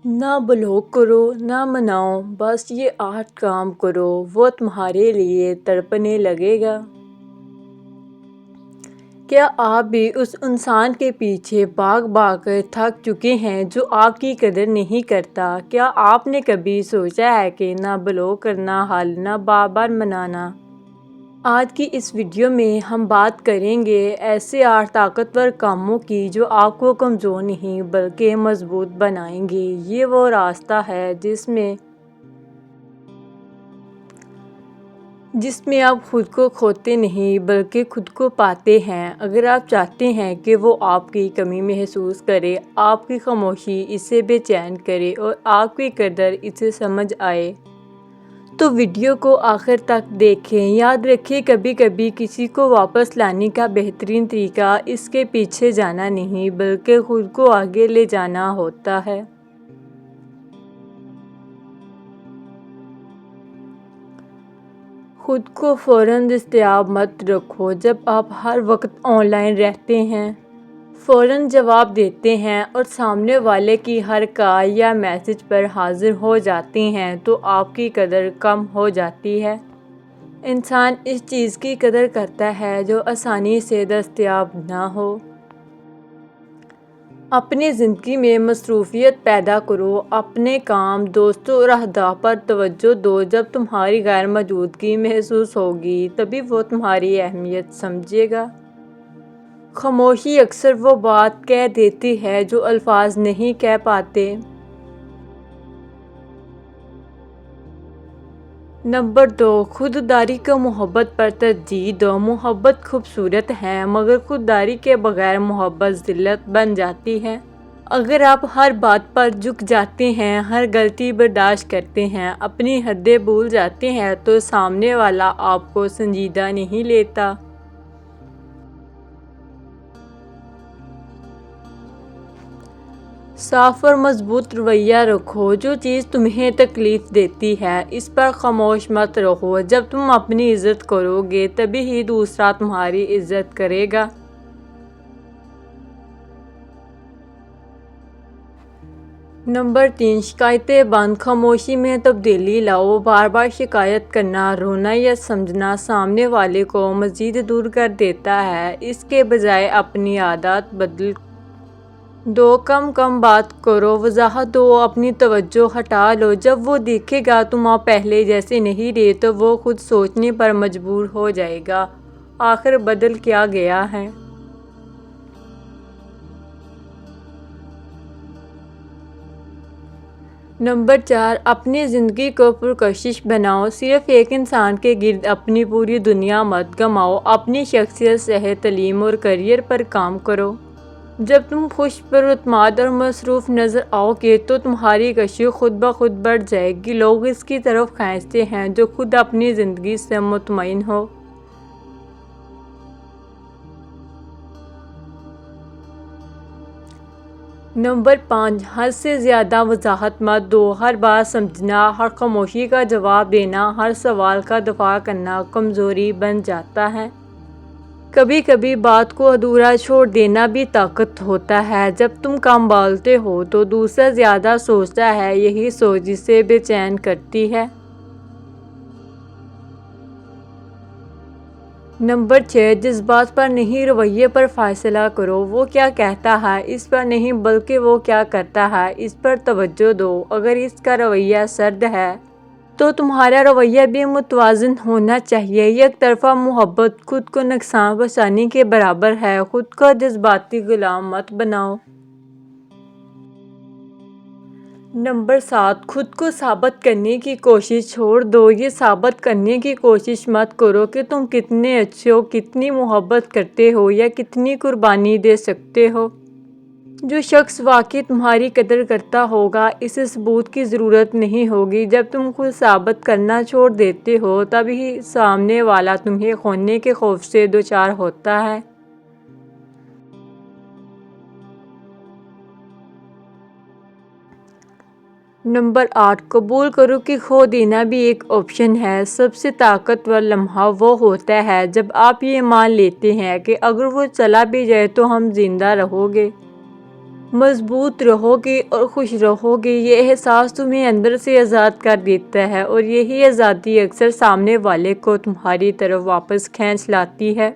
نہ بلاک کرو نہ مناؤ، بس یہ 8 کام کرو، وہ تمہارے لیے تڑپنے لگے گا۔ کیا آپ بھی اس انسان کے پیچھے بھاگ بھاگ کر تھک چکے ہیں جو آپ کی قدر نہیں کرتا؟ کیا آپ نے کبھی سوچا ہے کہ نہ بلاک کرنا حل، نہ بار بار منانا؟ آج کی اس ویڈیو میں ہم بات کریں گے ایسے 8 طاقتور کاموں کی جو آپ کو کمزور نہیں بلکہ مضبوط بنائیں گے۔ یہ وہ راستہ ہے جس میں آپ خود کو کھوتے نہیں بلکہ خود کو پاتے ہیں۔ اگر آپ چاہتے ہیں کہ وہ آپ کی کمی محسوس کرے، آپ کی خاموشی اسے بے چین کرے اور آپ کی قدر اسے سمجھ آئے، تو ویڈیو کو آخر تک دیکھیں۔ یاد رکھیں، کبھی کبھی کسی کو واپس لانے کا بہترین طریقہ اس کے پیچھے جانا نہیں بلکہ خود کو آگے لے جانا ہوتا ہے۔ خود کو فوراً دستیاب مت رکھو۔ جب آپ ہر وقت آن لائن رہتے ہیں، فوراً جواب دیتے ہیں اور سامنے والے کی ہر کال یا میسج پر حاضر ہو جاتے ہیں تو آپ کی قدر کم ہو جاتی ہے۔ انسان اس چیز کی قدر کرتا ہے جو آسانی سے دستیاب نہ ہو۔ اپنی زندگی میں مصروفیت پیدا کرو، اپنے کام، دوستوں اور اہداف پر توجہ دو۔ جب تمہاری غیر موجودگی محسوس ہوگی تبھی وہ تمہاری اہمیت سمجھے گا۔ خاموشی اکثر وہ بات کہہ دیتی ہے جو الفاظ نہیں کہہ پاتے۔ نمبر 2، خودداری کو محبت پر ترجیح دو۔ محبت خوبصورت ہے مگر خودداری کے بغیر محبت ذلت بن جاتی ہے۔ اگر آپ ہر بات پر جھک جاتے ہیں، ہر غلطی برداشت کرتے ہیں، اپنی حدیں بھول جاتے ہیں تو سامنے والا آپ کو سنجیدہ نہیں لیتا۔ صاف اور مضبوط رویہ رکھو۔ جو چیز تمہیں تکلیف دیتی ہے اس پر خاموش مت رہو۔ جب تم اپنی عزت کرو گے تبھی ہی دوسرا تمہاری عزت کرے گا۔ نمبر 3، شکایتیں بند۔ خاموشی میں تبدیلی لاؤ۔ بار بار شکایت کرنا، رونا یا سمجھنا سامنے والے کو مزید دور کر دیتا ہے۔ اس کے بجائے اپنی عادات بدل دو، کم بات کرو، وضاحت دو، اپنی توجہ ہٹا لو۔ جب وہ دیکھے گا تم آپ پہلے جیسے نہیں رہے تو وہ خود سوچنے پر مجبور ہو جائے گا، آخر بدل کیا گیا ہے۔ نمبر 4، اپنی زندگی کو پرکشش بناؤ۔ صرف ایک انسان کے گرد اپنی پوری دنیا مت گھماؤ۔ اپنی شخصیت، صحت، تعلیم اور کیریئر پر کام کرو۔ جب تم خوش، پراعتماد اور مصروف نظر آؤ گے تو تمہاری کشش خود بخود بڑھ جائے گی۔ لوگ اس کی طرف کھنچتے ہیں جو خود اپنی زندگی سے مطمئن ہو۔ نمبر 5، حد سے زیادہ وضاحت مت دو۔ ہر بات سمجھنا، ہر خاموشی کا جواب دینا، ہر سوال کا دفاع کرنا کمزوری بن جاتا ہے۔ کبھی کبھی بات کو ادھورا چھوڑ دینا بھی طاقت ہوتا ہے۔ جب تم کم بولتے ہو تو دوسرا زیادہ سوچتا ہے، یہی سوچ اسے بے چین کرتی ہے۔ نمبر 6، جذبات پر نہیں رویے پر فیصلہ کرو۔ وہ کیا کہتا ہے اس پر نہیں بلکہ وہ کیا کرتا ہے اس پر توجہ دو۔ اگر اس کا رویہ سرد ہے تو تمہارا رویہ بھی متوازن ہونا چاہیے۔ یک طرفہ محبت خود کو نقصان پہنچانے کے برابر ہے۔ خود کو جذباتی غلام مت بناؤ۔ نمبر 7، خود کو ثابت کرنے کی کوشش چھوڑ دو۔ یہ ثابت کرنے کی کوشش مت کرو کہ تم کتنے اچھے ہو، کتنی محبت کرتے ہو یا کتنی قربانی دے سکتے ہو۔ جو شخص واقعی تمہاری قدر کرتا ہوگا اسے ثبوت کی ضرورت نہیں ہوگی۔ جب تم خود ثابت کرنا چھوڑ دیتے ہو تب ہی سامنے والا تمہیں کھونے کے خوف سے دوچار ہوتا ہے۔ نمبر 8، قبول کرو کہ کھو دینا بھی ایک آپشن ہے۔ سب سے طاقتور لمحہ وہ ہوتا ہے جب آپ یہ مان لیتے ہیں کہ اگر وہ چلا بھی جائے تو ہم زندہ رہو گے۔ مضبوط رہو گے اور خوش رہو گے، یہ احساس تمہیں اندر سے آزاد کر دیتا ہے، اور یہی آزادی اکثر سامنے والے کو تمہاری طرف واپس کھینچ لاتی ہے۔